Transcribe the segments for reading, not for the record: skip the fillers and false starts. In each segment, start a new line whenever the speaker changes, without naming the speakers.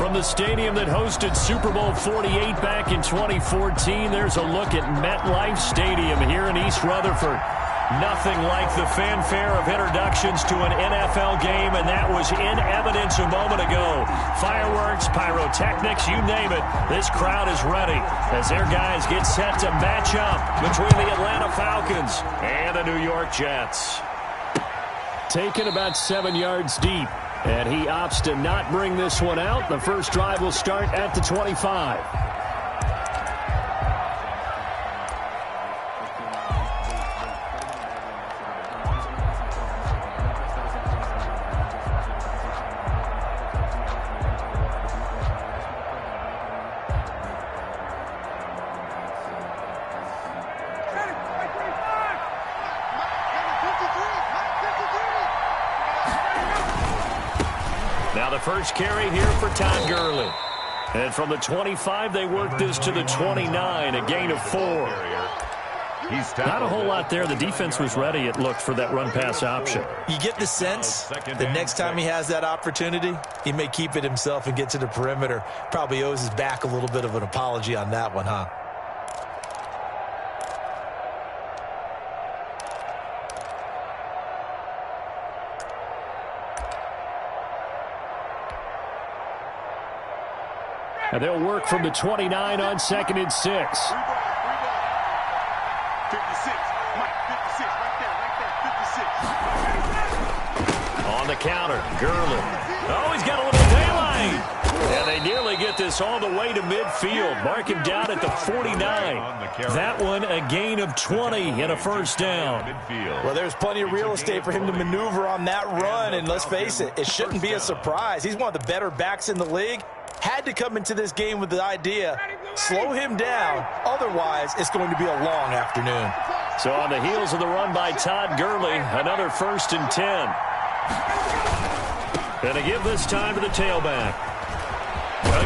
From the stadium that hosted Super Bowl 48 back in 2014, there's a look at MetLife Stadium here in East Rutherford. Nothing like the fanfare of introductions to an NFL game, and that was in evidence a moment ago. Fireworks, pyrotechnics, you name it. This crowd is ready as their guys get set to match up between the Atlanta Falcons and the New York Jets. Taken about 7 yards deep, and he opts to not bring this one out. The first drive will start at the 25. First carry here for Todd Gurley. And from the 25, they work this to the 29, a gain of 4. Not a whole lot there. The defense was ready, it looked, for that run-pass option.
You get the sense that next time he has that opportunity, he may keep it himself and get to the perimeter. Probably owes his back a little bit of an apology on that one, huh?
And they'll work from the 29 on 2nd and 6.
56. Mike, 56. Right there. 56.
On the counter, Gurley. Oh, he's got a little daylight. And they nearly get this all the way to midfield. Mark him down at the 49. That one a gain of 20 and a first down.
Well, there's plenty of real estate for him to maneuver on that run. And let's face it, it shouldn't be a surprise. He's one of the better backs in the league. Had to come into this game with the idea, slow him down. Otherwise, it's going to be a long afternoon.
So on the heels of the run by Todd Gurley, another 1st and 10. And to give this time to the tailback.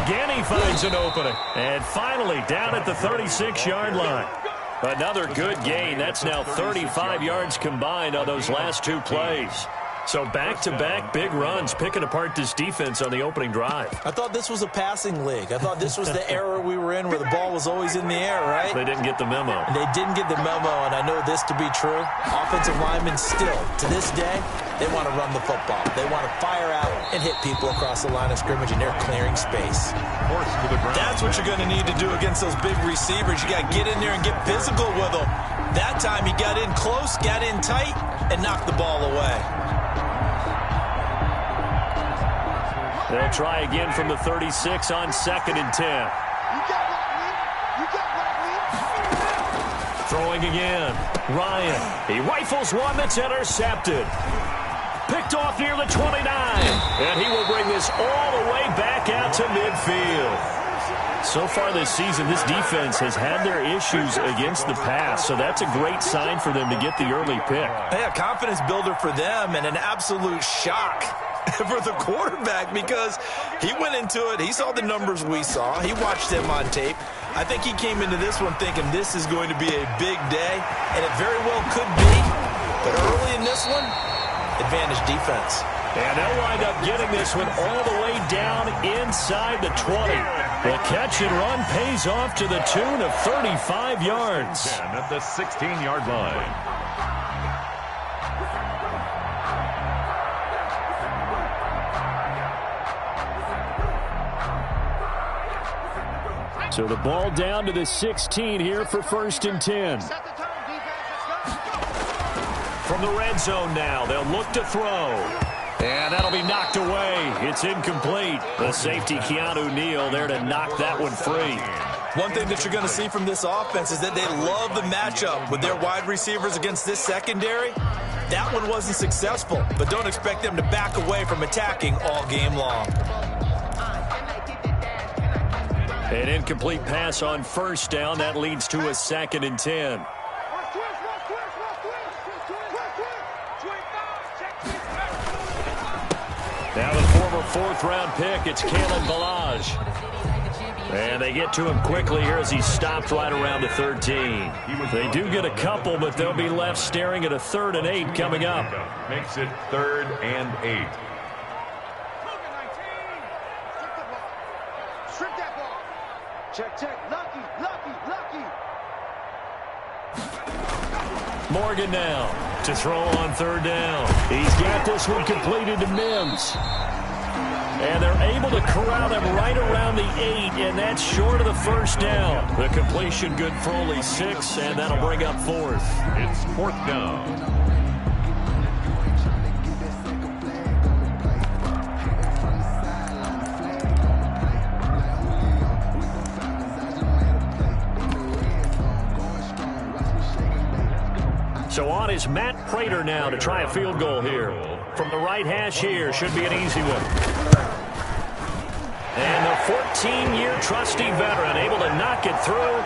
Again, he finds an opening. And finally, down at the 36-yard line. Another good gain. That's now 35 yards combined on those last 2 plays. So back-to-back big runs, picking apart this defense on the opening drive.
I thought this was a passing league. I thought this was the era we were in where the ball was always in the air, right?
They didn't get the memo.
They didn't get the memo, and I know this to be true. Offensive linemen still, to this day, they want to run the football. They want to fire out and hit people across the line of scrimmage, and they're clearing space. That's what you're going to need to do against those big receivers. You got to get in there and get physical with them. That time he got in close, got in tight, and knocked the ball away.
They'll try again from the 36 on 2nd and 10. Throwing again. Ryan. He rifles one that's intercepted. Picked off near the 29. And he will bring this all the way back out to midfield. So far this season, this defense has had their issues against the pass, so that's a great sign for them to get the early pick.
Yeah, confidence builder for them and an absolute shock for the quarterback because he went into it. He saw the numbers we saw. He watched them on tape. I think he came into this one thinking this is going to be a big day, and it very well could be. But early in this one, advantage defense.
And they'll wind up getting this one all the way down inside the 20. The catch and run pays off to the tune of 35 yards.
At the 16-yard line.
So the ball down to the 16 here for 1st and 10. From the red zone now, they'll look to throw. And that'll be knocked away. It's incomplete. The safety, Keanu Neal, there to knock that one free.
One thing that you're going to see from this offense is that they love the matchup with their wide receivers against this secondary. That one wasn't successful, but don't expect them to back away from attacking all game long.
An incomplete pass on 1st down. That leads to a 2nd and 10. Now the former 4th-round pick, it's Kalen Ballage. And they get to him quickly here as he stopped right around the 13. They do get a couple, but they'll be left staring at a 3rd and 8 coming up.
Makes it 3rd and 8.
Trip that ball. Check, check. Lucky, lucky, lucky.
Morgan now to throw on third down. He's got this one completed to Mims. And they're able to corral him right around the 8, and that's short of the first down. The completion good for only 6, and that'll bring up 4th.
It's 4th down.
So on is Matt Prater now to try a field goal here. From the right hash here, should be an easy one. And the 14-year trusty veteran able to knock it through.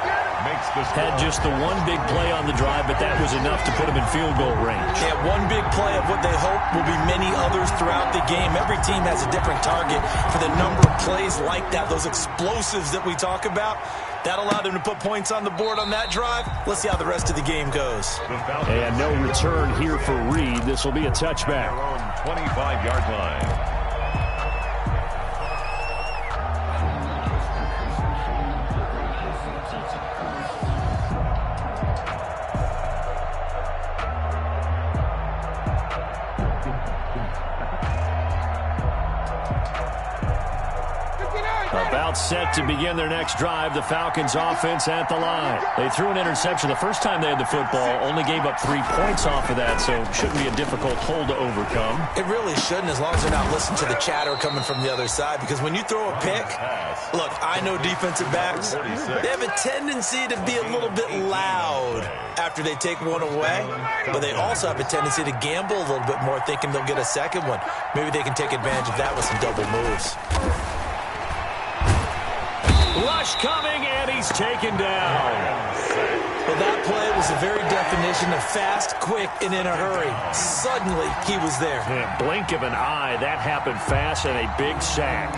Had just the one big play on the drive, but that was enough to put him in field goal range.
Yeah, one big play of what they hope will be many others throughout the game. Every team has a different target for the number of plays like that, those explosives that we talk about. That allowed them to put points on the board on that drive. Let's see how the rest of the game goes.
And no return here for Reed. This will be a touchback.
25-yard line.
About set to begin their next drive, the Falcons offense at the line. They threw an interception the first time they had the football, only gave up 3 points off of that, so it shouldn't be a difficult hole to overcome.
It really shouldn't, as long as they're not listening to the chatter coming from the other side, because when you throw a pick, look, I know defensive backs, they have a tendency to be a little bit loud after they take one away, but they also have a tendency to gamble a little bit more, thinking they'll get a second one. Maybe they can take advantage of that with some double moves.
Rush coming, and he's taken down.
Well, that play was the very definition of fast, quick, and in a hurry. Suddenly, he was there.
Yeah, blink of an eye, that happened fast, and a big sack.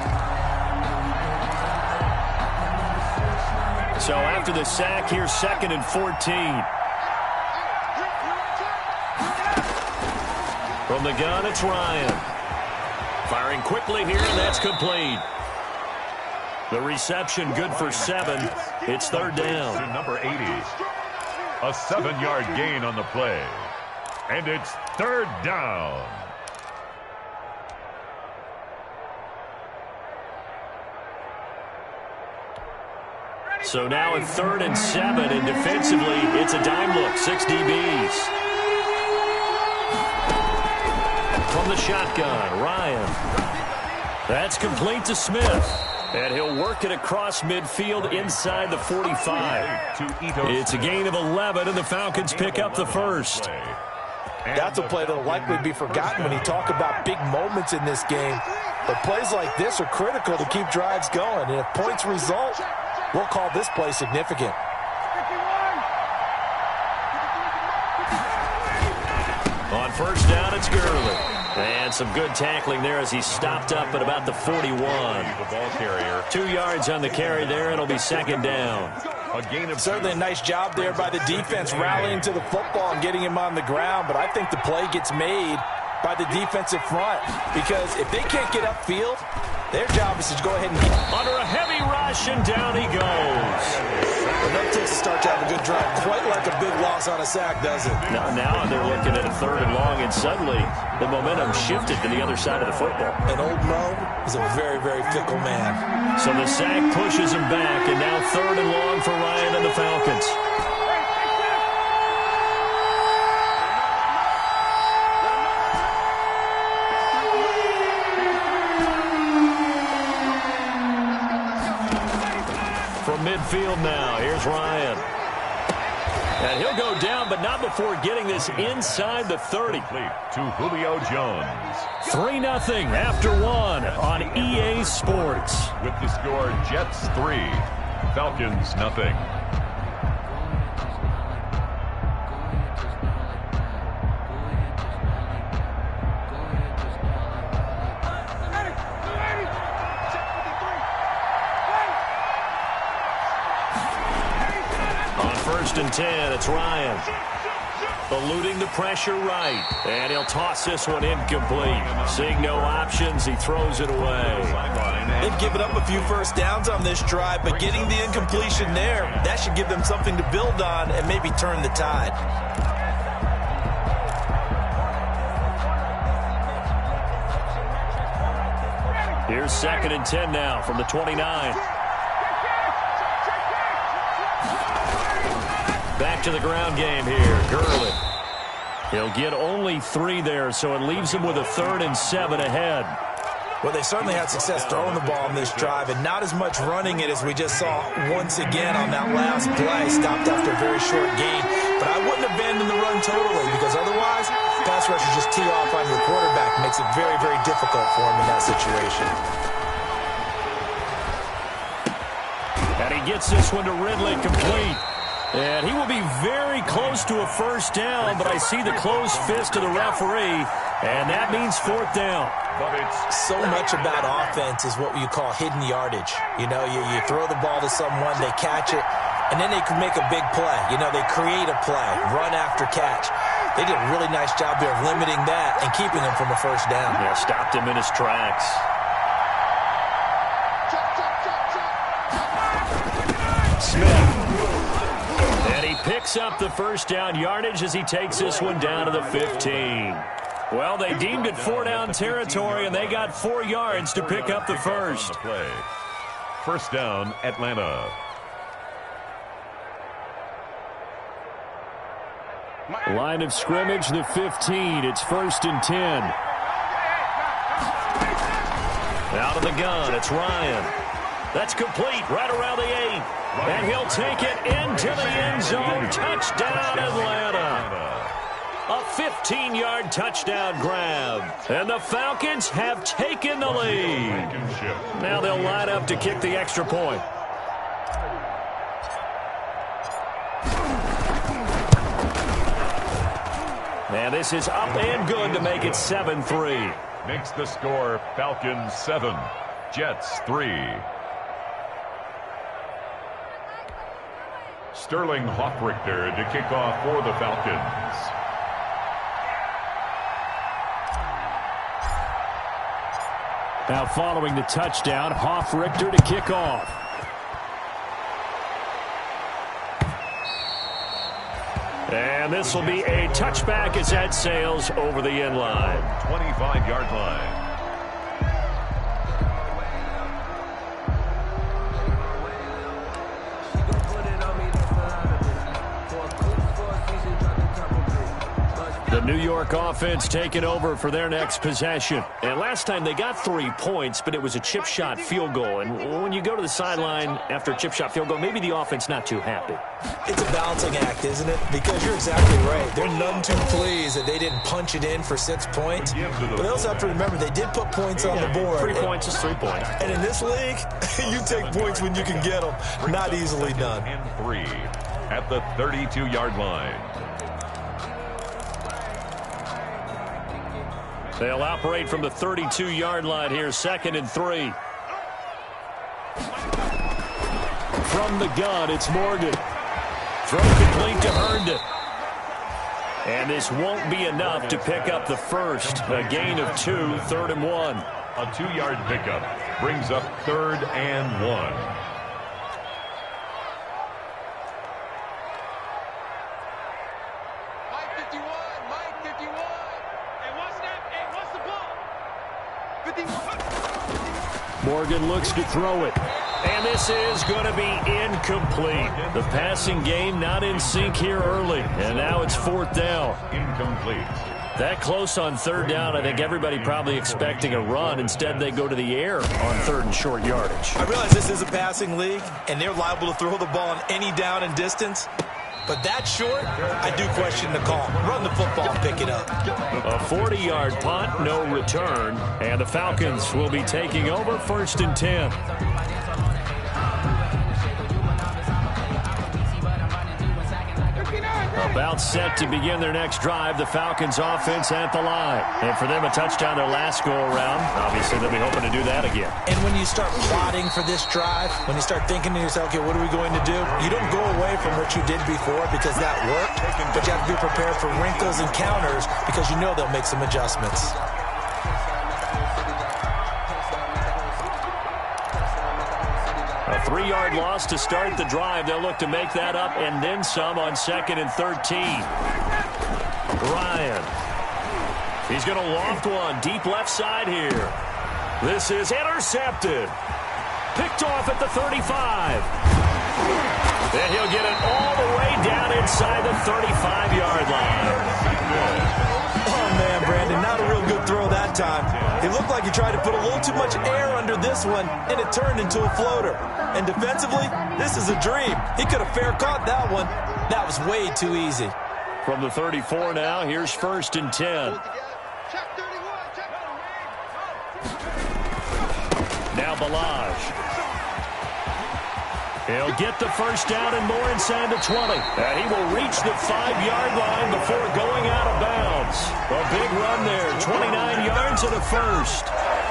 So after the sack, here's 2nd and 14. From the gun, it's Ryan. Firing quickly here, and that's complete. The reception good for 7. It's 3rd down.
Number 80. A 7-yard gain on the play. And it's 3rd down.
So now at 3rd and 7, and defensively, it's a dime look. 6 DBs. From the shotgun, Ryan. That's complete to Smith. And he'll work it across midfield inside the 45. It's a gain of 11, and the Falcons pick up the first.
That's a play that will likely be forgotten when you talk about big moments in this game. But plays like this are critical to keep drives going. And if points result, we'll call this play significant.
On first down, it's Gurley. And some good tackling there as he stopped up at about the 41.
The ball carrier.
2 yards on the carry there. It'll be 2nd down.
A gain of
certainly a nice job there by the defense rallying to the football and getting him on the ground. But I think the play gets made by the defensive front, because if they can't get upfield, their job is to go ahead and
under a heavy rush, and down he goes.
Well, that takes a start to have a good drive, quite like a big loss on a sack, does it?
Now they're looking at a 3rd and long, and suddenly the momentum shifted to the other side of the football.
And old Mo is a very, very fickle man.
So the sack pushes him back, and now 3rd and long for Ryan and the Falcons. From midfield now, here's Ryan. And he'll go down, but not before getting this inside the 30.
To Julio Jones.
3-0 after 1 on EA Sports.
With the score, Jets 3, Falcons 0.
On 1st and 10, it's Ryan. Eluding the pressure right. And he'll toss this one incomplete. Seeing no options, he throws it away.
They've given up a few first downs on this drive, but getting the incompletion there, that should give them something to build on and maybe turn the tide.
Here's 2nd and 10 now from the 29. Back to the ground game here. Gurley. He'll get only 3 there, so it leaves him with a 3rd and 7 ahead.
Well, they certainly had success throwing the ball on this drive and not as much running it as we just saw once again on that last play. Stopped after a very short gain. But I wouldn't abandon the run totally because otherwise, pass rushers just tee off on your quarterback. Makes it very, very difficult for him in that situation.
And he gets this one to Ridley complete. And he will be very close to a first down, but I see the closed fist of the referee, and that means 4th down.
But it's
so much about offense is what you call hidden yardage. You know, you throw the ball to someone, they catch it, and then they can make a big play. You know, they create a play, run after catch. They did a really nice job there of limiting that and keeping him from a first down.
Yeah, stopped him in his tracks. Smith. And he picks up the first down yardage as he takes this one down to the 15. Well, they deemed it 4-down territory, and they got 4 yards to pick up the first.
First down, Atlanta.
Line of scrimmage, the 15. It's 1st and 10. Out of the gun, it's Ryan. That's complete right around the 8. And he'll take it into the end zone. Touchdown, Atlanta. A 15-yard touchdown grab. And the Falcons have taken the lead. Now they'll line up to kick the extra point. And this is up and good to make it 7-3.
Makes the score Falcons 7, Jets 3. Sterling Hoffrichter to kick off for the Falcons.
Now following the touchdown, Hoffrichter to kick off. And this will be a touchback as that sails over the end line.
25-yard line.
The New York offense taking over for their next possession. And last time they got 3 points, but it was a chip shot field goal. And when you go to the sideline after a chip shot field goal, maybe the offense not too happy.
It's a balancing act, isn't it? Because you're exactly right. They're none too pleased that they didn't punch it in for 6 points. But they also have to remember they did put points on the board.
3 points is 3 points.
And in this league, you take points when you can get them. Not easily done.
And 3 at the 32-yard line.
They'll operate from the 32-yard line here, 2nd and 3. From the gun, it's Morgan. Throw complete to Herndon. And this won't be enough to pick up the first. A gain of 2, 3rd and 1.
A 2-yard pickup brings up 3rd and 1.
Morgan looks to throw it. And this is going to be incomplete. The passing game not in sync here early. And now it's 4th down.
Incomplete.
That close on 3rd down, I think everybody probably expecting a run. Instead, they go to the air on 3rd and short yardage.
I realize this is a passing league, and they're liable to throw the ball on any down and distance. But that short, I do question the call. Run the football and pick it up.
A 40-yard punt, no return. And the Falcons will be taking over 1st and 10. A About set to begin their next drive, the Falcons offense at the line. And for them, a touchdown their last go-around. Obviously, they'll be hoping to do that again.
And when you start plotting for this drive, when you start thinking to yourself, okay, what are we going to do? You don't go away from what you did before because that worked, but you have to be prepared for wrinkles and counters because you know they'll make some adjustments.
A 3-yard loss to start the drive. They'll look to make that up and then some on 2nd and 13. Ryan. He's going to loft one deep left side here. This is intercepted. Picked off at the 35. And he'll get it all the way down inside the 35-yard line.
Oh, man, Brandon, not a real good throw that time. It looked like he tried to put a little too much air under this one, and it turned into a floater. And defensively, this is a dream. He could have fair caught that one. That was way too easy.
From the 34 now, here's 1st and 10. Now Balaj. He'll get the first down and more inside the 20. And he will reach the 5-yard line before going out of bounds. A big run there, 29 yards and a first.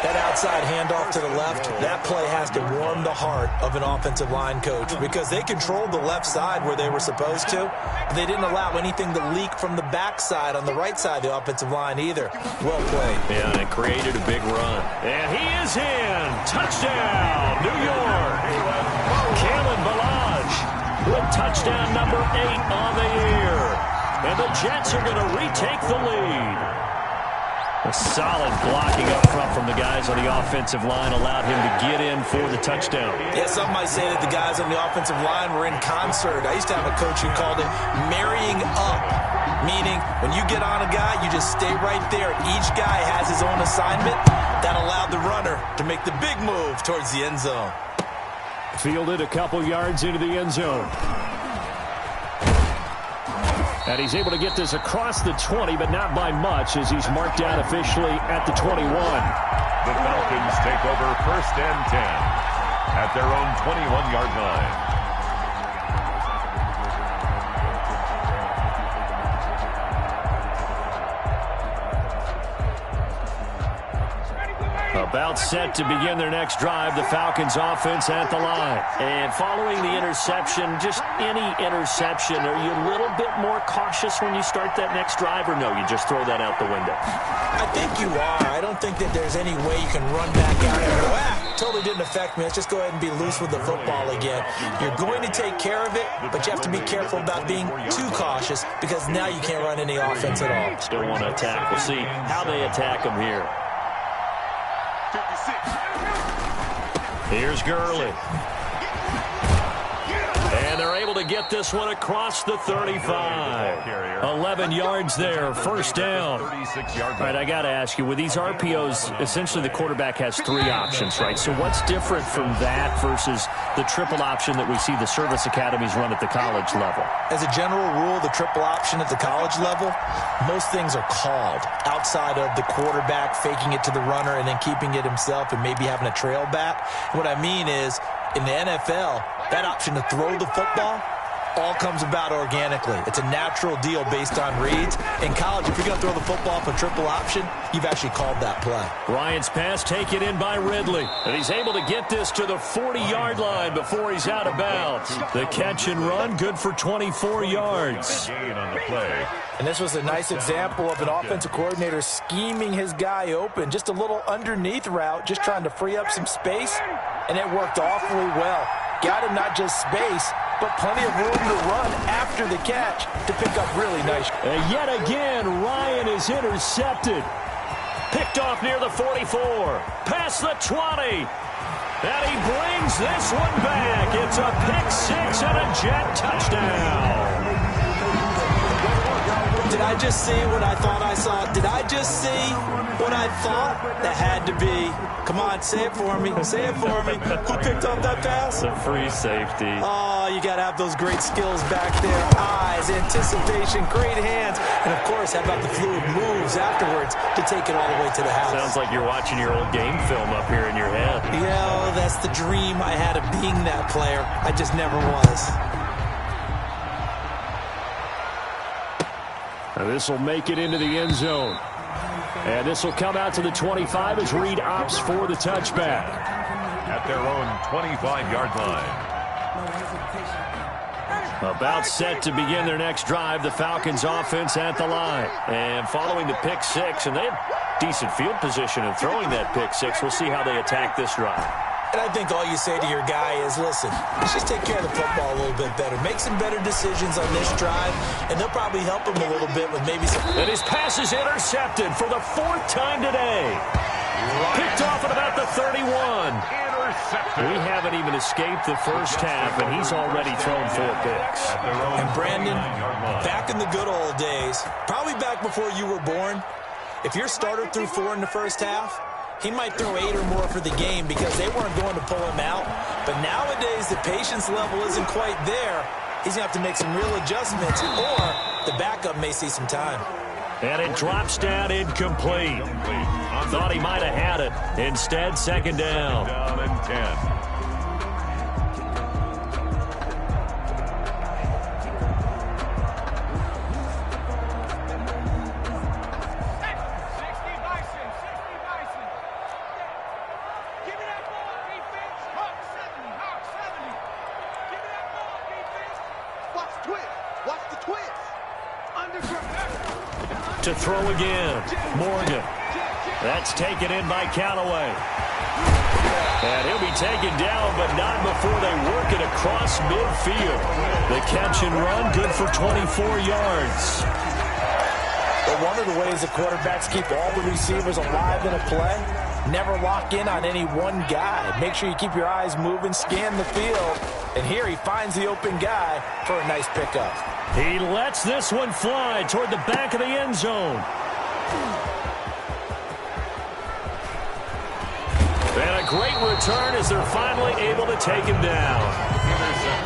That outside handoff to the left, that play has to warm the heart of an offensive line coach because they controlled the left side where they were supposed to. But they didn't allow anything to leak from the backside on the right side of the offensive line either. Well played.
Yeah, and it created a big run. And he is in. Touchdown, New York. Kalen Balaj with touchdown number 8 on the year. And the Jets are going to retake the lead. A solid blocking up front from the guys on the offensive line allowed him to get in for the touchdown.
Yeah, some might say that the guys on the offensive line were in concert. I used to have a coach who called it marrying up, meaning when you get on a guy, you just stay right there. Each guy has his own assignment. That allowed the runner to make the big move towards the end zone.
Fielded a couple yards into the end zone. And he's able to get this across the 20, but not by much as he's marked down officially at the 21.
The Falcons take over 1st and 10 at their own 21-yard line.
About set to begin their next drive, the Falcons offense at the line. And following the interception, just any interception, are you a little bit more cautious when you start that next drive, or no, you just throw that out the window?
I think you are. I don't think that there's any way you can run back out and go, totally didn't affect me. Let's just go ahead and be loose with the football again. You're going to take care of it, but you have to be careful about being too cautious because now you can't run any offense at all.
Still want to attack. We'll see how they attack them here. Here's Gurley. And they're able to get this one across the 35. 11 yards there, first down. All right, I got to ask you, with these RPOs, essentially the quarterback has 3 options, right? So what's different from that versus the triple option that we see the service academies run at the college level?
As a general rule, the triple option at the college level, most things are called outside of the quarterback faking it to the runner and then keeping it himself and maybe having a trail back. What I mean is, in the NFL, that option to throw the football all comes about organically. It's a natural deal based on reads. In college, if you're going to throw the football for triple option, you've actually called that play.
Ryan's pass taken in by Ridley. And he's able to get this to the 40-yard line before he's out of bounds. The catch and run, good for 24 yards.
Gain on the play.
And this was a nice example of an offensive coordinator scheming his guy open. Just a little underneath route, just trying to free up some space. And it worked awfully well. Got him not just space, but plenty of room to run after the catch to pick up really nice.
And yet again, Ryan is intercepted. Picked off near the 44. Past the 20. And he brings this one back. It's a pick-6 and a Jet touchdown.
Did I just see what I thought I saw? Did I just see what I thought? That had to be. Come on, say it for me. Say it for me. Who picked up that pass?
The free safety.
Oh, you got to have those great skills back there. Eyes, anticipation, great hands. And, of course, how about the fluid moves afterwards to take it all the way to the house?
Sounds like you're watching your old game film up here in your head.
Yeah, that's the dream I had of being that player. I just never was.
This will make it into the end zone. And this will come out to the 25 as Reed opts for the touchback.
At their own 25-yard line.
About set to begin their next drive, the Falcons offense at the line. And following the pick six, and they have decent field position in throwing that pick six. We'll see how they attack this drive.
And I think all you say to your guy is, listen, let's just take care of the football a little bit better. Make some better decisions on this drive, and they'll probably help him a little bit with maybe some...
And his pass is intercepted for the 4th time today. Picked off at about the 31. We haven't even escaped the first half, and he's already thrown 4 picks.
And Brandon, back in the good old days, probably back before you were born, if your starter threw 4 in the first half, he might throw 8 or more for the game because they weren't going to pull him out. But nowadays, the patience level isn't quite there. He's going to have to make some real adjustments, or the backup may see some time.
And it drops down incomplete. Thought he might have had it. Instead, second down.
Down and 10.
To throw again. Morgan. That's taken in by Callaway. And he'll be taken down, but not before they work it across midfield. The catch and run, good for 24 yards.
But one of the ways the quarterbacks keep all the receivers alive in a play, never lock in on any one guy. Make sure you keep your eyes moving, scan the field. And here he finds the open guy for a nice pickup.
He lets this one fly toward the back of the end zone. And a great return as they're finally able to take him down.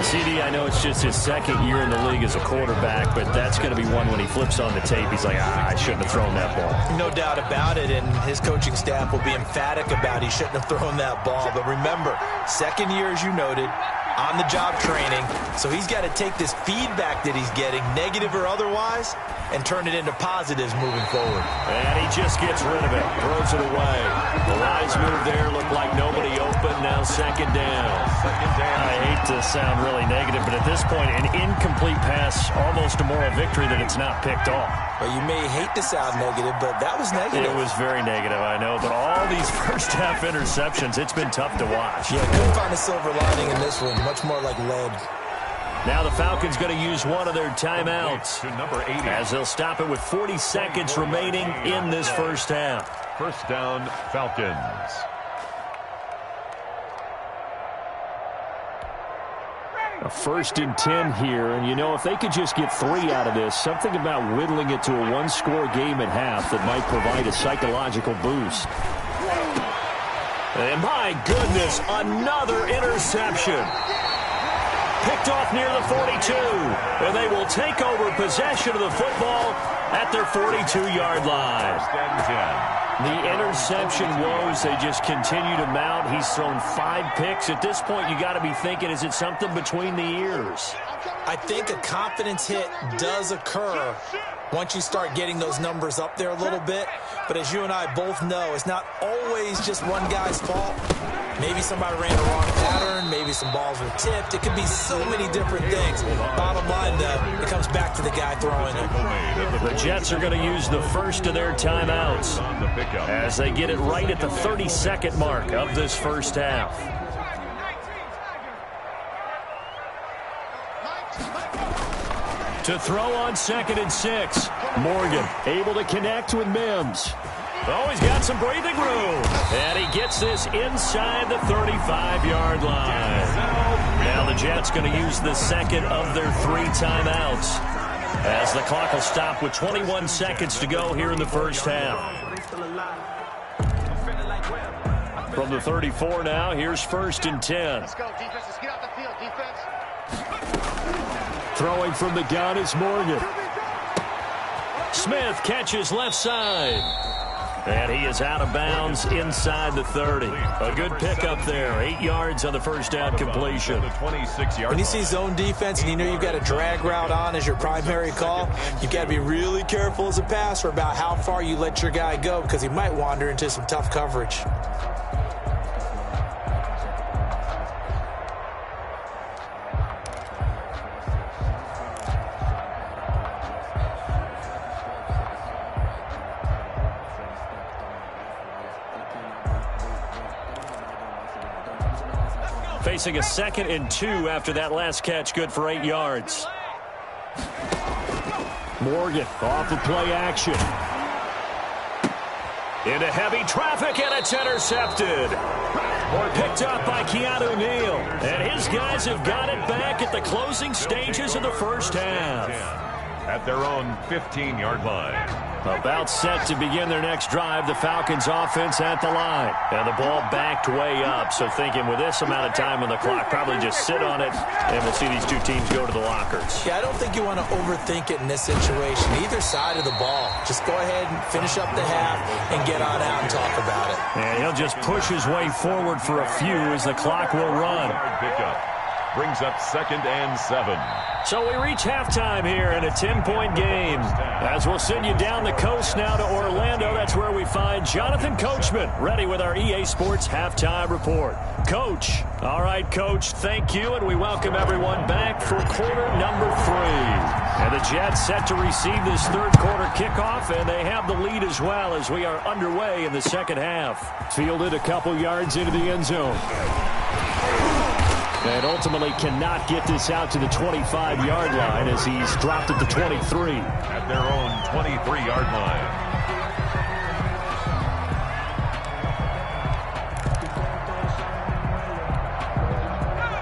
CD, I know it's just his 2nd year in the league as a quarterback, but that's going to be one when he flips on the tape. He's like, I shouldn't have thrown that ball.
No doubt about it, and his coaching staff will be emphatic about he shouldn't have thrown that ball. But remember, 2nd year, as you noted, on-the-job training, so he's got to take this feedback that he's getting, negative or otherwise, and turn it into positives moving forward.
And he just gets rid of it, throws it away. The wise move there, looked like nobody open, now second down. I hate to sound really negative, but at this point, an incomplete pass, almost a moral victory that it's not picked off.
Well, you may hate to sound negative, but that was negative.
It was very negative, I know, but all these first-half interceptions, it's been tough to watch.
Yeah, couldn't find a silver lining in this one, much more like lead.
Now the Falcons going to use one of their timeouts
To number 80.
as they'll stop it with 40 seconds remaining in this first half.
First down, Falcons.
A 1st and 10 here, and you know, if they could just get 3 out of this, something about whittling it to a 1-score game at half that might provide a psychological boost. And my goodness, another interception. Picked off near the 42, and they will take over possession of the football at their 42-yard line.
First and 10.
The interception woes, they just continue to mount. He's thrown 5 picks. At this point, you got to be thinking, is it something between the ears?
I think a confidence hit does occur once you start getting those numbers up there a little bit. But as you and I both know, it's not always just one guy's fault. Maybe somebody ran a wrong pattern. Maybe some balls were tipped. It could be so many different things. Bottom line, though, it comes back to the guy throwing it.
The Jets are going to use the first of their timeouts as they get it right at the 32nd mark of this first half. To throw on 2nd and 6. Morgan able to connect with Mims. Oh, he's got some breathing room. And he gets this inside the 35-yard line. Now the Jets going to use the 2nd of their 3 timeouts as the clock will stop with 21 seconds to go here in the first half. From the 34 now, here's 1st and 10.
Let's go, defense. Let's get out the field, defense.
Throwing from the gun is Morgan. Smith catches left side. And he is out of bounds inside the 30. A good pickup there. 8 yards on the first down completion.
When you see zone defense and you know you've got a drag route on as your primary call, you've got to be really careful as a passer about how far you let your guy go because he might wander into some tough coverage.
Facing a 2nd and 2 after that last catch, good for 8 yards. Morgan off of play action. Into heavy traffic, and it's intercepted. Picked up by Keanu Neal. And his guys have got it back at the closing stages of the first half.
At their own 15-yard line.
About set to begin their next drive, the Falcons offense at the line. And the ball backed way up, so thinking with this amount of time on the clock, probably just sit on it, and we'll see these two teams go to the lockers.
Yeah, I don't think you want to overthink it in this situation. Either side of the ball. Just go ahead and finish up the half and get on out and talk about it.
And he'll just push his way forward for a few as the clock will run.
Pickup brings up 2nd and 7.
So we reach halftime here in a 10-point game. As we'll send you down the coast now to Orlando, that's where we find Jonathan Coachman, ready with our EA Sports halftime report. Coach. All right, Coach, thank you, and we welcome everyone back for quarter number 3. And the Jets set to receive this third-quarter kickoff, and they have the lead as well as we are underway in the second half. Fielded a couple yards into the end zone. And ultimately cannot get this out to the 25-yard line as he's dropped at the 23.
At their own 23-yard line.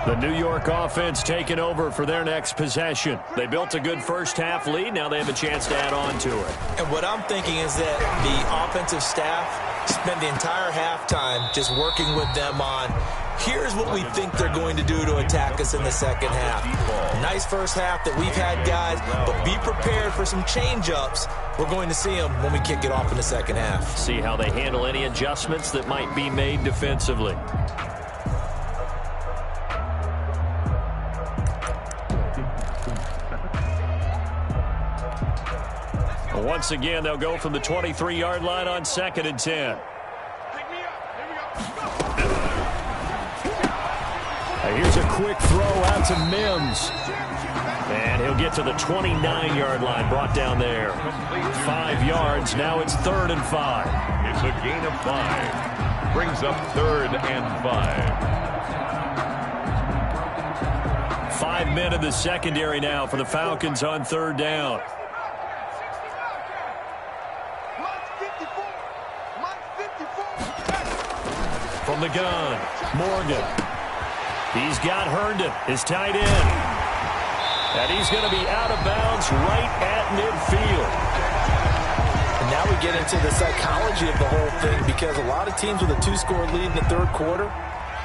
The New York offense taking over for their next possession. They built a good first-half lead. Now they have a chance to add on to it.
And what I'm thinking is that the offensive staff spent the entire halftime just working with them on here's what we think they're going to do to attack us in the second half. Nice first half that we've had, guys, but be prepared for some change-ups. We're going to see them when we kick it off in the second half.
See how they handle any adjustments that might be made defensively. Once again, they'll go from the 23-yard line on 2nd and 10. Here's a quick throw out to Mims. And he'll get to the 29-yard line, brought down there. 5 yards, now it's 3rd and 5.
It's a gain of 5. Brings up 3rd and 5.
5 men in the secondary now for the Falcons on 3rd down. From the gun, Morgan. He's got Herndon, his tight end. And he's going to be out of bounds right at midfield.
And now we get into the psychology of the whole thing because a lot of teams with a 2-score lead in the third quarter,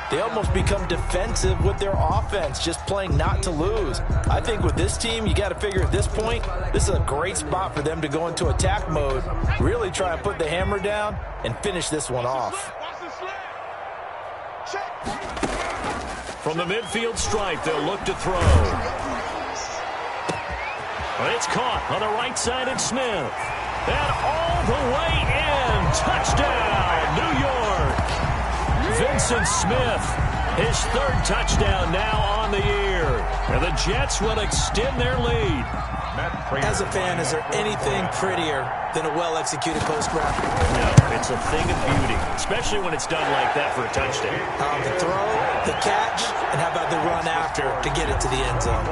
they almost become defensive with their offense, just playing not to lose. I think with this team, you got to figure at this point, this is a great spot for them to go into attack mode, really try and put the hammer down and finish this one off.
From the midfield stripe, they'll look to throw. It's caught on the right side of Smith. And all the way in. Touchdown, New York. Vincent Smith, his 3rd touchdown now on the year. And the Jets will extend their lead.
As a fan, is there anything prettier than a well-executed post route?
No, it's a thing of beauty, especially when it's done like that for a touchdown.
The throw, the catch, and how about the run after to get it to the end zone?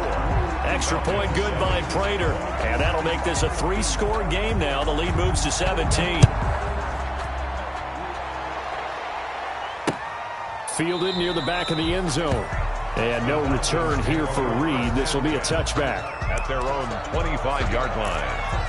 Extra point good by Prater. And that'll make this a 3-score game now. The lead moves to 17. Fielded near the back of the end zone. And no return here for Reed. This will be a touchback.
At their own 25-yard line.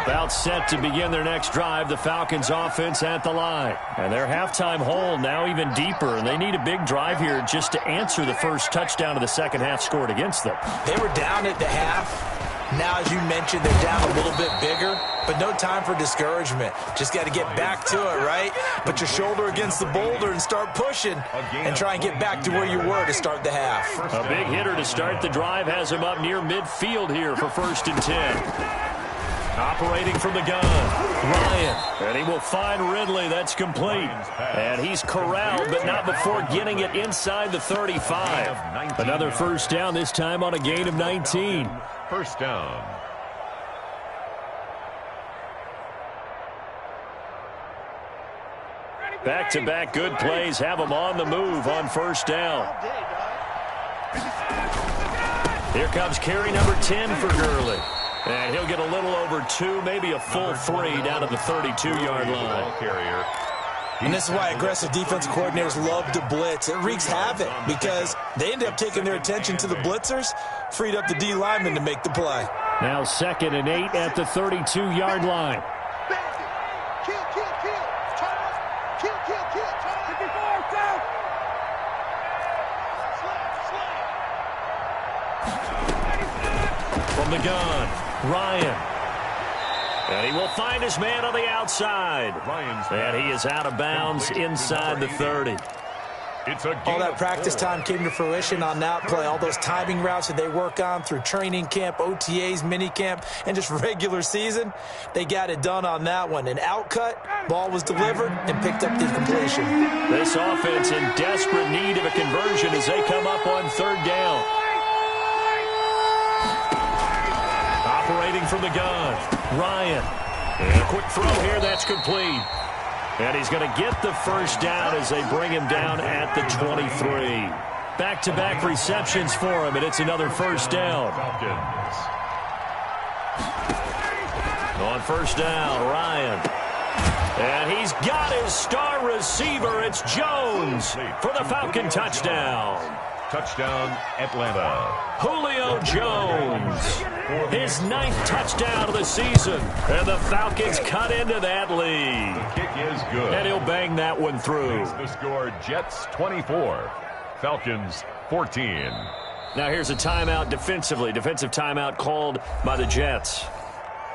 About set to begin their next drive, the Falcons offense at the line. And their halftime hole now even deeper, and they need a big drive here just to answer the first touchdown of the second half scored against them.
They were down at the half. Now, as you mentioned, they're down a little bit bigger, but no time for discouragement. Just got to get back to it, right? Put your shoulder against the boulder and start pushing and try and get back to where you were to start the half.
A big hitter to start the drive has him up near midfield here for 1st and 10. Operating from the gun, Ryan, and he will find Ridley. That's complete. And he's corralled, but not before getting it inside the 35. Another first down, this time on a gain of 19.
First down.
Back-to-back good plays have him on the move on first down. Here comes carry number 10 for Gurley. And he'll get a little over 2, maybe a full 3 down to the 32-yard line.
And this is why aggressive defense coordinators love to blitz. It wreaks havoc because they end up taking their attention to the blitzers, freed up the D lineman to make the play.
Now 2nd and 8 at the 32-yard line. From the gun, Ryan. And he will find his man on the outside. And he is out of bounds inside the 30.
All that practice time came to fruition on that play. All those timing routes that they work on through training camp, OTAs, minicamp, and just regular season, they got it done on that one. An outcut, ball was delivered, and picked up the completion.
This offense in desperate need of a conversion as they come up on 3rd down. Operating from the gun, Ryan. And a quick throw here, that's complete. And he's going to get the first down as they bring him down at the 23. Back-to-back receptions for him, and it's another first down. On first down, Ryan. And he's got his star receiver. It's Jones for the Falcon touchdown.
Touchdown, Atlanta.
Julio Jones, his 9th touchdown of the season. And the Falcons cut into that lead.
The kick is good.
And he'll bang that one through.
Makes the score Jets 24, Falcons 14.
Now here's a timeout defensively. Defensive timeout called by the Jets.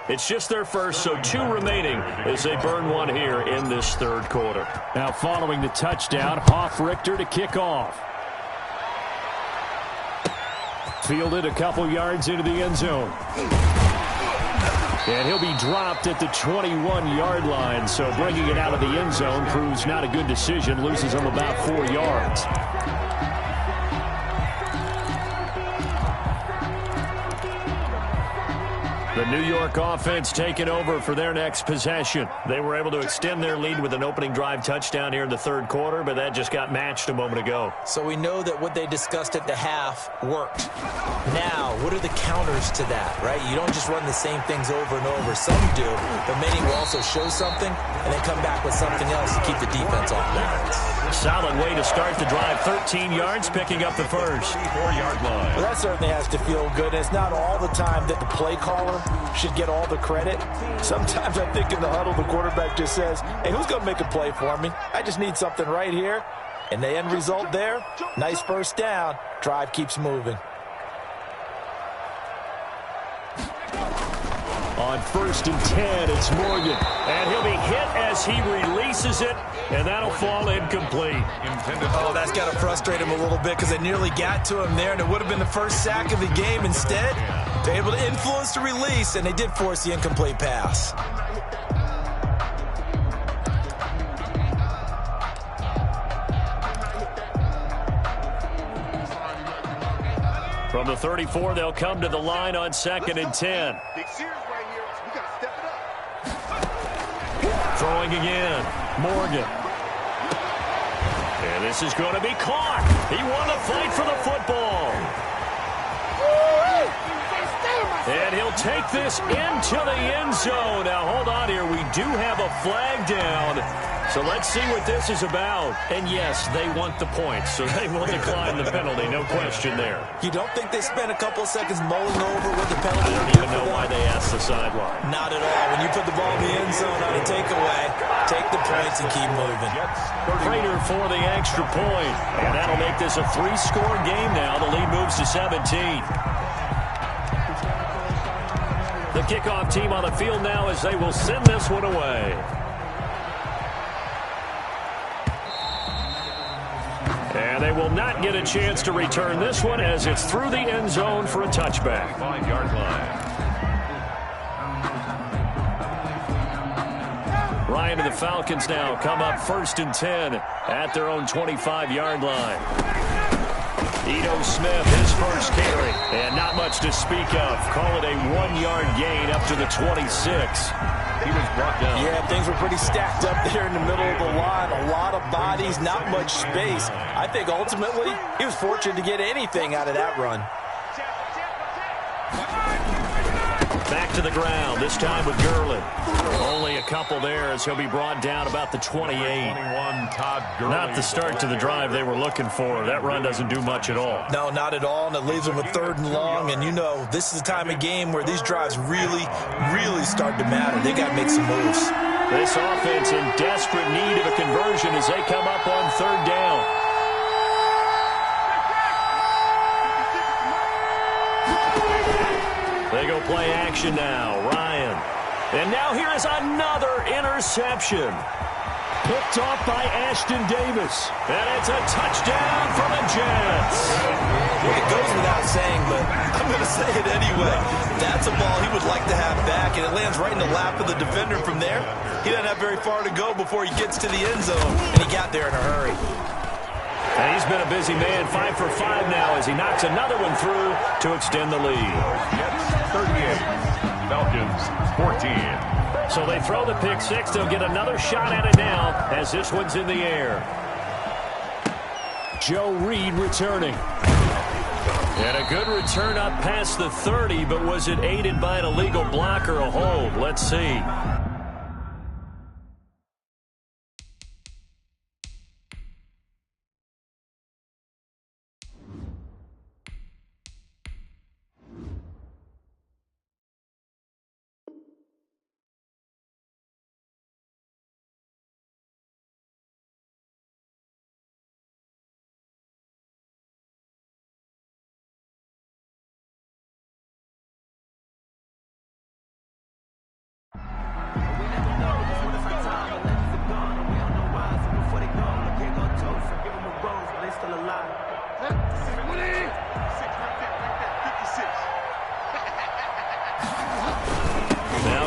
It's just their first, so 2 remaining as they burn one here in this 3rd quarter. Now following the touchdown, Hoff-Richter to kick off. Fielded a couple yards into the end zone. And he'll be dropped at the 21-yard line, so bringing it out of the end zone proves not a good decision. Loses him about 4 yards. The New York offense taking over for their next possession. They were able to extend their lead with an opening drive touchdown here in the 3rd quarter, but that just got matched a moment ago.
So we know that what they discussed at the half worked. Now, what are the counters to that, right? You don't just run the same things over and over. Some do, but many will also show something and then come back with something else to keep the defense off balance.
Solid way to start the drive. 13 yards, picking up the first.
4-yard line.
Well, that certainly has to feel good. It's not all the time that the play caller should get all the credit. Sometimes I think in the huddle, the quarterback just says, hey, who's going to make a play for me? I just need something right here. And the end result there, nice first down. Drive keeps moving.
On 1st and 10, it's Morgan. And he'll be hit as he releases it, and that'll fall incomplete.
Oh, that's got to frustrate him a little bit because they nearly got to him there, and it would have been the first sack of the game. Instead, they're able to influence the release, and they did force the incomplete pass.
From the 34, they'll come to the line on 2nd and 10. Throwing again, Morgan. And this is going to be caught. He won the fight for the football. And he'll take this into the end zone. Now, hold on here. We do have a flag down. So let's see what this is about. And, yes, they want the points, so they will decline the penalty. No question there.
You don't think they spent a couple of seconds mulling over what the penalty
I don't even know why they asked the sideline.
Not at all. When you put the ball in the end zone on a takeaway, take the points and keep moving.
Prater for the extra point. And that'll make this a 3-score game now. The lead moves to 17. kickoff team on the field now as they will send this one away. And they will not get a chance to return this one as it's through the end zone for a touchback.
5-yard line.
Ryan and the Falcons now come up 1st and 10 at their own 25-yard line. Ito Smith, his first carry, and not much to speak of. Call it a 1-yard gain up to the 26.
He was brought down.
Yeah, things were pretty stacked up there in the middle of the line. A lot of bodies, not much space. I think ultimately he was fortunate to get anything out of that run.
Back to the ground, this time with Gurley. Only a couple there as he'll be brought down about the 28.
21, Todd Gurley.
Not the start to the drive they were looking for. That run doesn't do much at all.
No, not at all, and it leaves them with 3rd and long. And you know, this is the time of game where these drives really start to matter. They got to make some moves.
This offense in desperate need of a conversion as they come up on 3rd down. They go play action now. Ryan. And now here is another interception. Picked off by Ashton Davis. And it's a touchdown for the Jets.
It goes without saying, but I'm going to say it anyway. That's a ball he would like to have back, and it lands right in the lap of the defender from there. He doesn't have very far to go before he gets to the end zone, and he got there in a hurry.
And he's been a busy man, 5 for 5 now as he knocks another one through to extend the lead.
Jets 38, Falcons 14.
So they throw the pick six. They'll get another shot at it now as this one's in the air. Joe Reed returning. And a good return up past the 30, but was it aided by an illegal block or a hold? Let's see.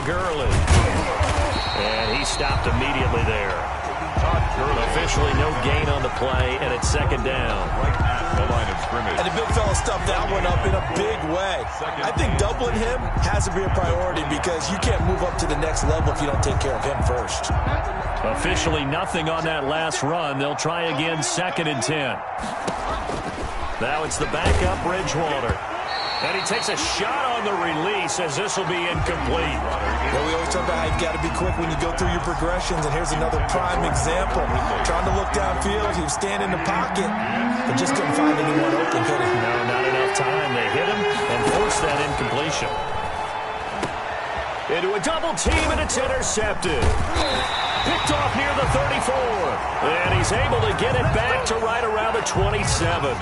Gurley. And he stopped immediately there. Officially no gain on the play, and it's 2nd down.
Right at the line of scrimmage.
And the big fella stuffed that one up in a big way. I think doubling him has to be a priority because you can't move up to the next level if you don't take care of him first.
Officially nothing on that last run. They'll try again 2nd and 10. Now it's the backup Bridgewater. And he takes a shot on the release as this will be incomplete.
Well, we always talk about how you've got to be quick when you go through your progressions, and here's another prime example. Trying to look downfield, he was standing in the pocket, but just couldn't find anyone open, could he?
No, not enough time. They hit him and forced that incompletion. Into a double team, and it's intercepted. Picked off near the 34. And he's able to get it back to right around the 27.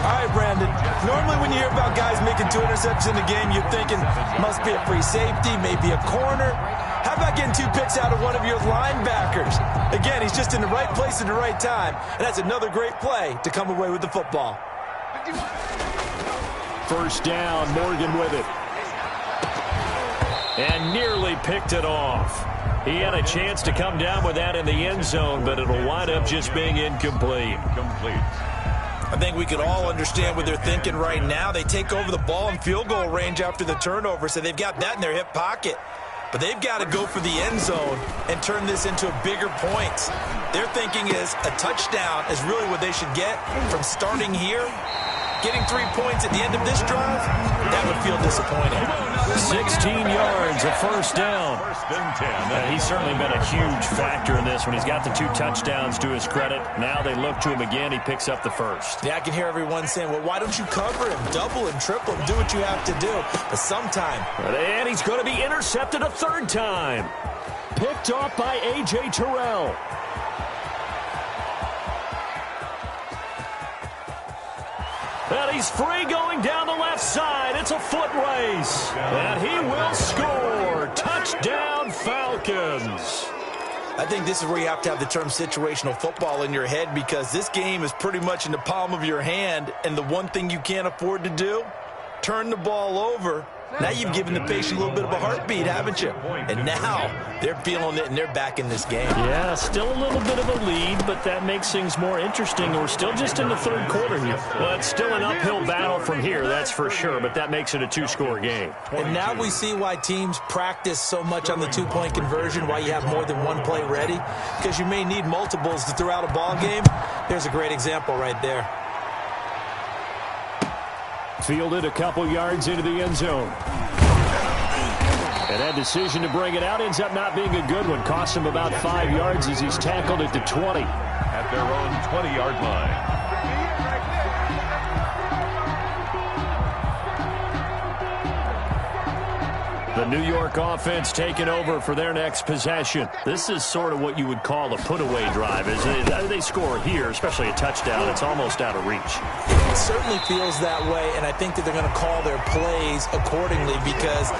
All right, Brandon, normally when you hear about guys making 2 interceptions in a game, you're thinking must be a free safety, maybe a corner. How about getting 2 picks out of one of your linebackers? Again, he's just in the right place at the right time, and that's another great play to come away with the football.
1st down, Morgan with it. And nearly picked it off. He had a chance to come down with that in the end zone, but it'll wind up just being incomplete.
I think we can all understand what they're thinking right now. They take over the ball in field goal range after the turnover, so they've got that in their hip pocket. But they've got to go for the end zone and turn this into a bigger point. Their thinking is a touchdown is really what they should get from starting here. Getting 3 points at the end of this drive, that would feel disappointing.
16 yards, a 1st down. He's certainly been a huge factor in this when he's got the 2 touchdowns to his credit. Now they look to him again. He picks up the 1st.
Yeah, I can hear everyone saying, well, why don't you cover him, double him, triple him, do what you have to do. But sometime.
And he's going to be intercepted a 3rd time. Picked off by A.J. Terrell. And he's free going down the left side. It's a foot race. And he will score. Touchdown, Falcons.
I think this is where you have to have the term situational football in your head, because this game is pretty much in the palm of your hand, and the one thing you can't afford to do, turn the ball over. Now you've given the patient a little bit of a heartbeat, haven't you? And now they're feeling it, and they're back in this game.
Yeah, still a little bit of a lead, but that makes things more interesting. We're still just in the third quarter here. Well, it's still an uphill battle from here, that's for sure, but that makes it a two-score game.
And now we see why teams practice so much on the two-point conversion, why you have more than one play ready, because you may need multiples to throw out a ball game. Here's a great example right there.
Fielded a couple yards into the end zone. And that decision to bring it out ends up not being a good one. Cost him about 5 yards as he's tackled it to 20.
At their own 20-yard line.
The New York offense taking over for their next possession. This is sort of what you would call a put-away drive. As they score here, especially a touchdown, it's almost out of reach.
It certainly feels that way, and I think that they're going to call their plays accordingly, because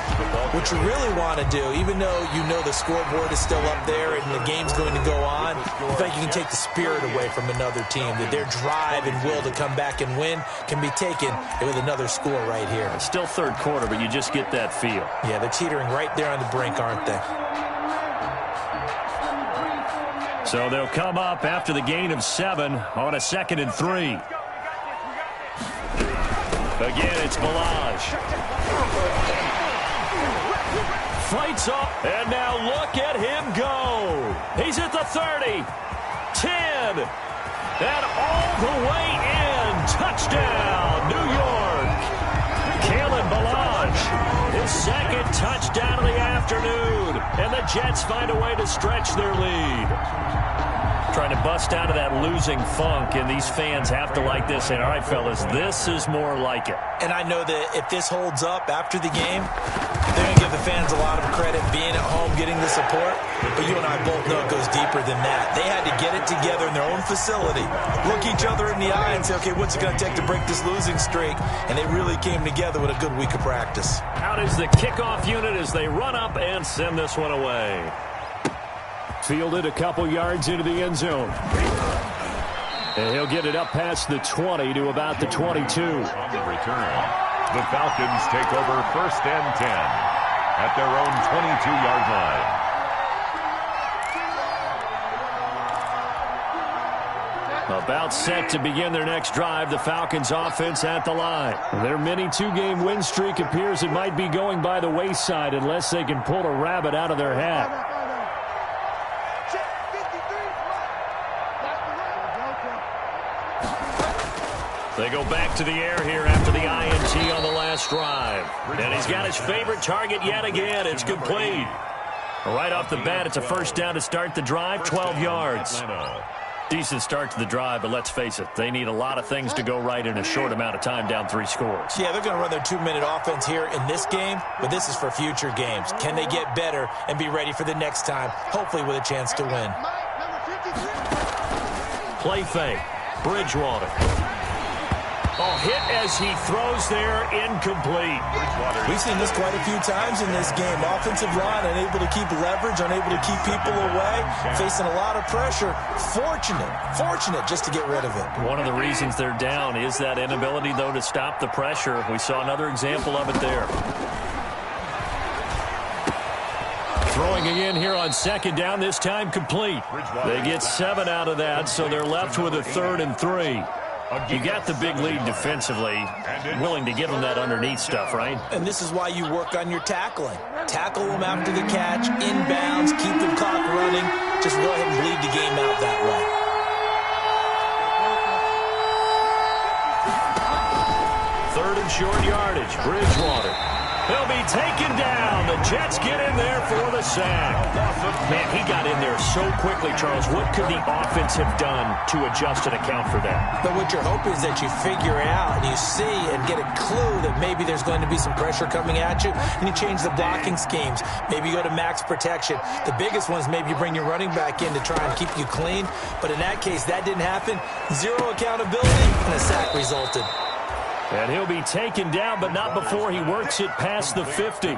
what you really want to do, even though you know the scoreboard is still up there and the game's going to go on, in fact, you can take the spirit away from another team, that their drive and will to come back and win can be taken with another score right here.
It's still third quarter, but you just get that feel.
Yeah, they're teetering right there on the brink, aren't they?
So they'll come up after the gain of 7 on a 2nd and 3. Again, it's Balaj. Fights up, and now look at him go. He's at the 30, 10, and all the way in. Touchdown, New York. Kalen Balaj, his 2nd touchdown of the afternoon, and the Jets find a way to stretch their lead. Trying to bust out of that losing funk, and these fans have to like this. And all right, fellas, this is more like it.
And I know that if this holds up after the game, they're going to give the fans a lot of credit being at home, getting the support. But you and I both know it goes deeper than that. They had to get it together in their own facility, look each other in the eye and say, okay, what's it going to take to break this losing streak? And they really came together with a good week of practice.
Out is the kickoff unit as they run up and send this one away. Fielded a couple yards into the end zone. And he'll get it up past the 20 to about the 22.
On the return, the Falcons take over 1st and 10 at their own 22-yard line.
About set to begin their next drive, the Falcons offense at the line. Their mini 2-game win streak appears it might be going by the wayside unless they can pull a rabbit out of their hat. They go back to the air here after the INT on the last drive. And he's got his favorite target yet again. It's complete. Right off the bat, it's a first down to start the drive, 12 yards. Decent start to the drive, but let's face it, they need a lot of things to go right in a short amount of time, down 3 scores.
Yeah, they're going to run their 2-minute offense here in this game, but this is for future games. Can they get better and be ready for the next time, hopefully with a chance to win?
Play fake. Bridgewater. Oh, hit as he throws there, incomplete.
We've seen this quite a few times in this game. Offensive line unable to keep leverage, unable to keep people away, facing a lot of pressure. Fortunate just to get rid of it.
One of the reasons they're down is that inability, though, to stop the pressure. We saw another example of it there. Throwing again here on 2nd down, this time complete. They get 7 out of that, so they're left with a 3rd and 3. You got the big lead defensively, willing to give them that underneath stuff, right?
And this is why you work on your tackling. Tackle them after the catch, inbounds, keep the clock running. Just go ahead and bleed the game out that
way. 3rd and short yardage, Bridgewater. He'll be taken down. The Jets get in there for the sack. Man, he got in there so quickly, Charles. What could the offense have done to adjust and account for that?
But what you're hoping is that you figure out and you see and get a clue that maybe there's going to be some pressure coming at you, and you change the blocking schemes. Maybe you go to max protection. The biggest one is maybe you bring your running back in to try and keep you clean. But in that case, that didn't happen. 0 accountability, and a sack resulted.
And he'll be taken down, but not before he works it past the 50.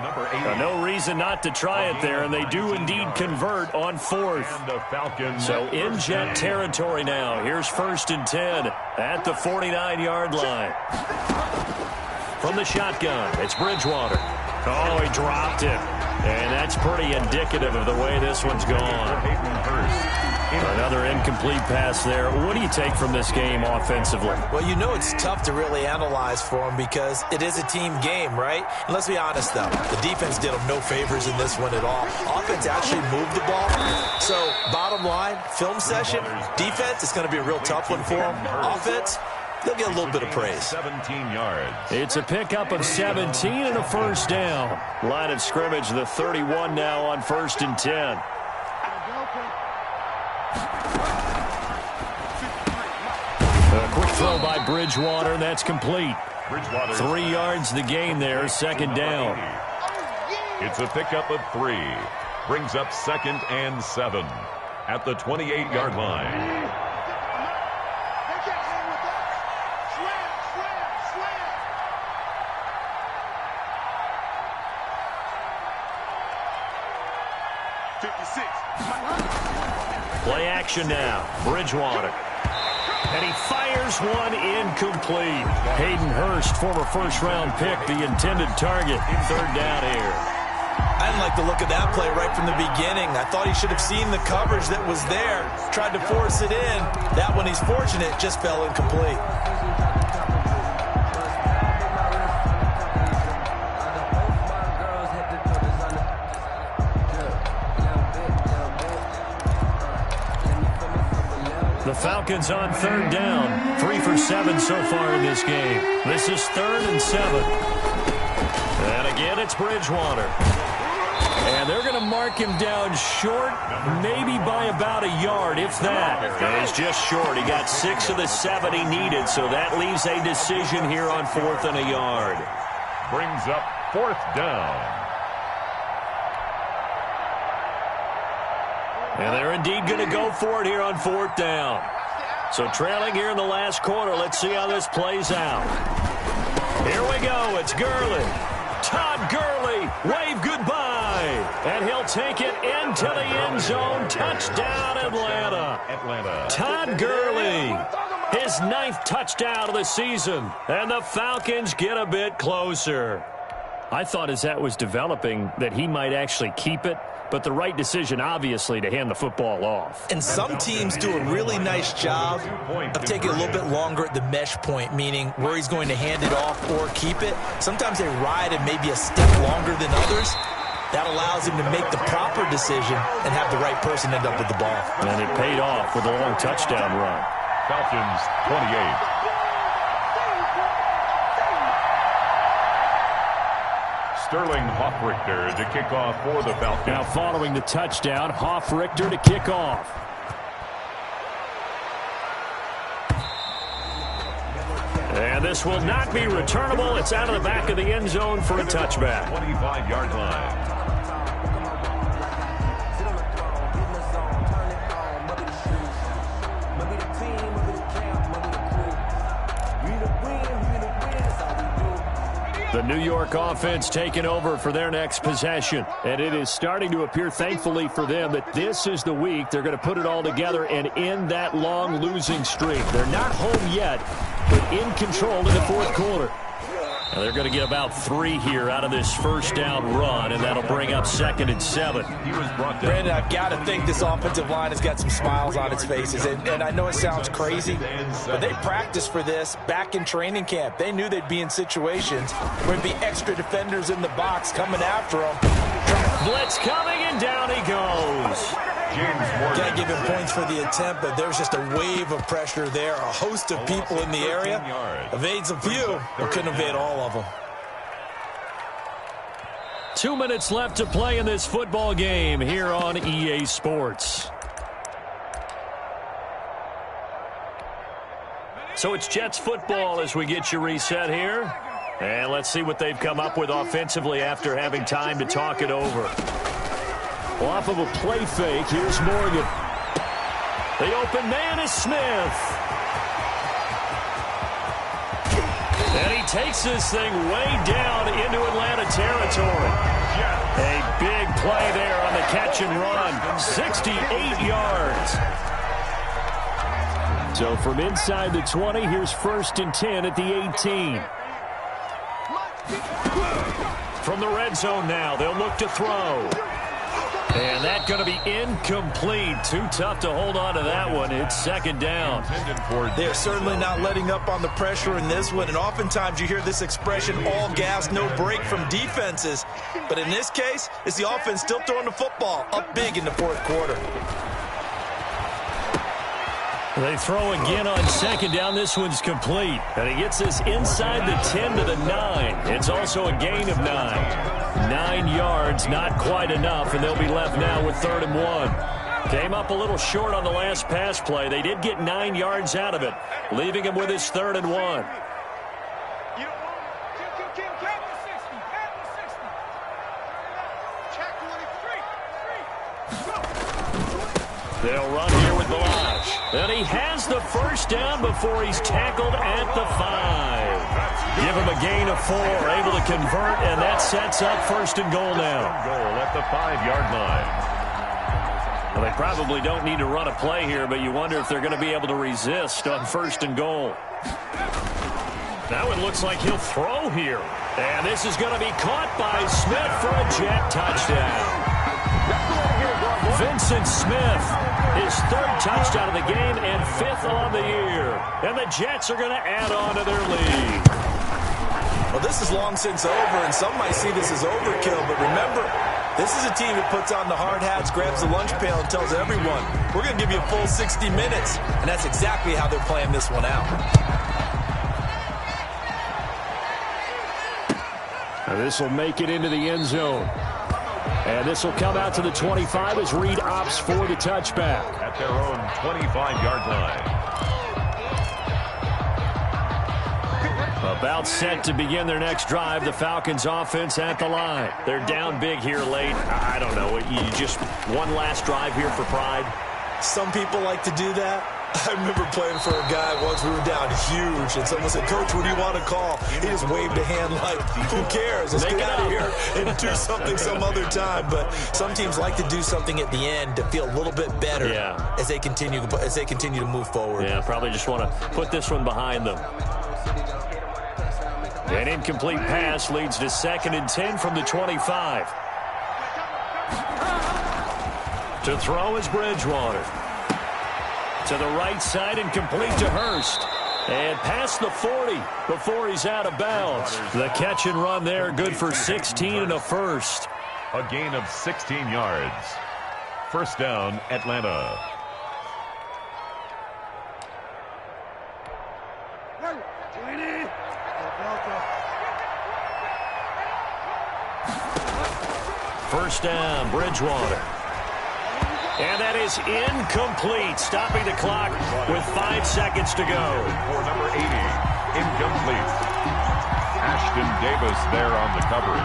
No reason not to try it there, and they do indeed convert on 4th. So in Jet territory now. Here's 1st and 10 at the 49-yard line. From the shotgun, it's Bridgewater. Oh, he dropped it. And that's pretty indicative of the way this one's gone. Another incomplete pass there. What do you take from this game offensively?
Well, you know it's tough to really analyze for them because it is a team game, right? And let's be honest, though. The defense did them no favors in this one at all. Offense actually moved the ball. So, bottom line, film session, defense, it's going to be a real tough one for them. Offense, they'll get a little bit of praise.
17 yards.
It's a pickup of 17 and a first down. Line of scrimmage, the 31 now on 1st and 10. A quick throw by Bridgewater. That's complete. 3 yards the gain there. 2nd down.
It's a pickup of 3. Brings up 2nd and 7 at the 28-yard line.
Play action now. Bridgewater. And he fires one incomplete. Hayden Hurst, former first-round pick, the intended target. 3rd down here.
I didn't like the look of that play right from the beginning. I thought he should have seen the coverage that was there. Tried to force it in. That one, he's fortunate, just fell incomplete.
The Falcons on 3rd down. 3 for 7 so far in this game. This is 3rd and 7. And again, it's Bridgewater. And they're going to mark him down short, maybe by about a yard, if that. And he's just short. He got 6 of the 7 he needed, so that leaves a decision here on 4th and a yard.
Brings up 4th down.
And they're indeed going to go for it here on 4th down. So trailing here in the last quarter. Let's see how this plays out. Here we go. It's Gurley. Todd Gurley, wave goodbye. And he'll take it into the end zone. Touchdown, Atlanta. Todd Gurley, his 9th touchdown of the season. And the Falcons get a bit closer. I thought as that was developing that he might actually keep it. But the right decision, obviously, to hand the football off.
And some teams do a really nice job of taking a little bit longer at the mesh point, meaning where he's going to hand it off or keep it. Sometimes they ride it maybe a step longer than others. That allows him to make the proper decision and have the right person end up with the ball.
And it paid off with a long touchdown run.
Falcons 28. Sterling Hoffrichter to kick off for the Falcons.
Now following the touchdown, Hoffrichter to kick off. And this will not be returnable. It's out of the back of the end zone for a touchback.
25-yard line.
The New York offense taking over for their next possession. And it is starting to appear, thankfully for them, that this is the week they're going to put it all together and end that long losing streak. They're not home yet, but in control in the 4th quarter. And they're going to get about 3 here out of this first down run, and that'll bring up 2nd and 7.
Brandon, I've got to think this offensive line has got some smiles on its faces. And I know it sounds crazy, but they practiced for this back in training camp. They knew they'd be in situations where there'd be extra defenders in the box coming after them.
Blitz coming, and down he goes.
Got to give him points for the attempt, but there's just a wave of pressure there. A host of people in the area. Evades a few, but couldn't evade all of them.
2 minutes left to play in this football game here on EA Sports. So it's Jets football as we get you reset here. And let's see what they've come up with offensively after having time to talk it over. Well, off of a play fake, here's Morgan. The open man is Smith. And he takes this thing way down into Atlanta territory. A big play there on the catch and run. 68 yards. So from inside the 20, here's 1st and 10 at the 18. From the red zone now, they'll look to throw. And that's going to be incomplete. Too tough to hold on to that one. It's 2nd down.
They're certainly not letting up on the pressure in this one. And oftentimes you hear this expression, all gas, no break from defenses. But in this case, it's the offense still throwing the football up big in the 4th quarter.
They throw again on 2nd down. This one's complete. And he gets this inside the 10 to the 9. It's also a gain of 9. 9 yards, not quite enough, and they'll be left now with 3rd and 1. Came up a little short on the last pass play. They did get 9 yards out of it, leaving him with his 3rd and 1. They'll run here with Balazs. And he has the 1st down before he's tackled at the 5. Give him a gain of 4, able to convert, and that sets up 1st and goal now.
Goal at the 5-yard line.
Well, they probably don't need to run a play here, but you wonder if they're going to be able to resist on 1st and goal. Now it looks like he'll throw here. And this is going to be caught by Smith for a jet touchdown. Vincent Smith, his 3rd touchdown of the game and 5th on the year. And the Jets are going to add on to their lead.
Well, this is long since over, and some might see this as overkill. But remember, this is a team that puts on the hard hats, grabs the lunch pail, and tells everyone, we're going to give you a full 60 minutes. And that's exactly how they're playing this one out.
Now this will make it into the end zone. And this will come out to the 25 as Reed opts for the touchback.
At their own 25-yard line.
About set to begin their next drive. The Falcons offense at the line. They're down big here late. I don't know. You just one last drive here for pride.
Some people like to do that. I remember playing for a guy once. We were down huge, and someone said, Coach, what do you want to call? He just waved a hand like, who cares? Let's get out of here and do something some other time. But some teams like to do something at the end to feel a little bit better as they continue to move forward.
Yeah, probably just want to put this one behind them. An incomplete pass leads to 2nd and 10 from the 25. To throw is Bridgewater. To the right side and complete to Hurst. And past the 40 before he's out of bounds. The catch and run there, good for 16 and a 1st.
A gain of 16 yards. 1st down, Atlanta.
First down, Bridgewater. And that is incomplete, stopping the clock with 5 seconds to go.
For number 80, incomplete. Ashton Davis there on the coverage.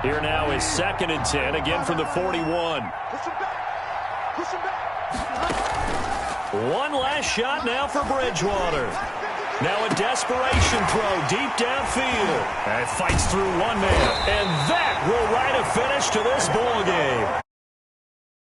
Here now is 2nd and 10, again from the 41. One last shot now for Bridgewater. Now a desperation throw deep downfield. And fights through one man. And that will write a finish to this ball game.